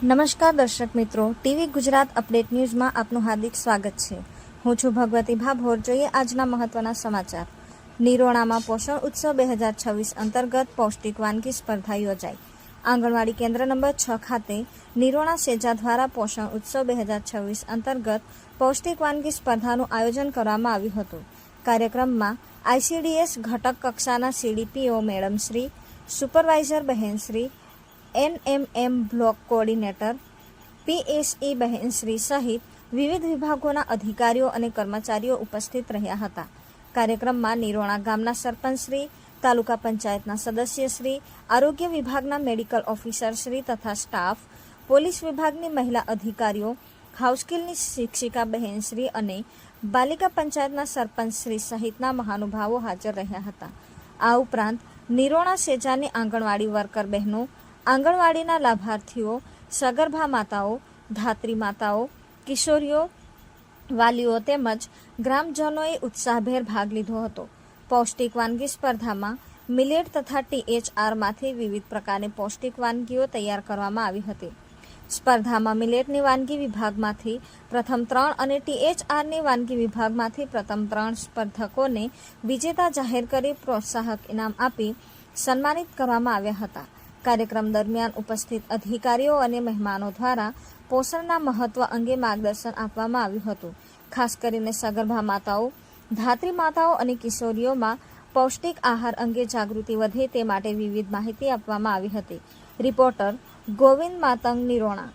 નમસ્કાર દર્શક મિત્રો, ટીવી ગુજરાત અપડેટ ન્યૂઝમાં આપનું હાર્દિક સ્વાગત છે. હું છું ભગવતી ભાભોર. જોઈએ આજના મહત્વના સમાચાર. નિરોણામાં પોષણ ઉત્સવ 2026 અંતર્ગત પૌષ્ટિક વાનગી સ્પર્ધા યોજાઈ. આંગણવાડી કેન્દ્ર નંબર 6 ખાતે નિરોણા સેજા દ્વારા પોષણ ઉત્સવ 2026 અંતર્ગત પૌષ્ટિક વાનગી સ્પર્ધાનું આયોજન કરવામાં આવ્યું હતું. કાર્યક્રમમાં આઈસીડીએસ ઘટક કક્ષાના સીડીપીઓ મેડમશ્રી, સુપરવાઇઝર બહેનશ્રી, એનએમએમ બ્લોક કોઓર્ડિનેટર, પીએસઈ બહેનશ્રી સહિત વિવિધ વિભાગોના અધિકારીઓ અને કર્મચારીઓ ઉપસ્થિત રહ્યા હતા. કાર્યક્રમમાં નિરોણા ગામના સરપંચશ્રી, તાલુકા પંચાયતના સદસ્યશ્રી, આરોગ્ય વિભાગના મેડિકલ ઓફિસરશ્રી તથા સ્ટાફ, પોલીસ વિભાગની મહિલા અધિકારીઓ, હાઉસકીલની શિક્ષિકા બહેનશ્રી અને બાલિકા પંચાયતના સરપંચશ્રી સહિતના મહાનુભાવો હાજર રહ્યા હતા. આ ઉપરાંત નિરોણા સેજાની આંગણવાડી વર્કર બહેનો, આંગણવાડીના લાભાર્થીઓ, સગર્ભા માતાઓ, ધાત્રી માતાઓ, કિશોરીઓ, વાલીઓ તેમજ ગ્રામજનોએ ઉત્સાહભેર ભાગ લીધો હતો. પૌષ્ટિક વાનગી સ્પર્ધામાં મિલેટ તથા THRમાંથી વિવિધ પ્રકારની પૌષ્ટિક વાનગીઓ તૈયાર કરવામાં આવી હતી. સ્પર્ધામાં મિલેટની વાનગી વિભાગમાંથી પ્રથમ 3 અને THRની વાનગી વિભાગમાંથી પ્રથમ 3 સ્પર્ધકોને વિજેતા જાહેર કરી પ્રોત્સાહક ઇનામ આપી સન્માનિત કરવામાં આવ્યા હતા. કાર્યક્રમ દરમિયાન ઉપસ્થિત અધિકારીઓ અને મહેમાનો દ્વારા પોષણના મહત્વ અંગે માર્ગદર્શન આપવામાં આવ્યું હતું. ખાસ કરીને સગર્ભા માતાઓ, ધાત્રી માતાઓ અને કિશોરીઓમાં પૌષ્ટિક આહાર અંગે જાગૃતિ વધે તે માટે વિવિધ માહિતી આપવામાં આવી હતી. રિપોર્ટર ગોવિંદ માતંગ, નિરોણા.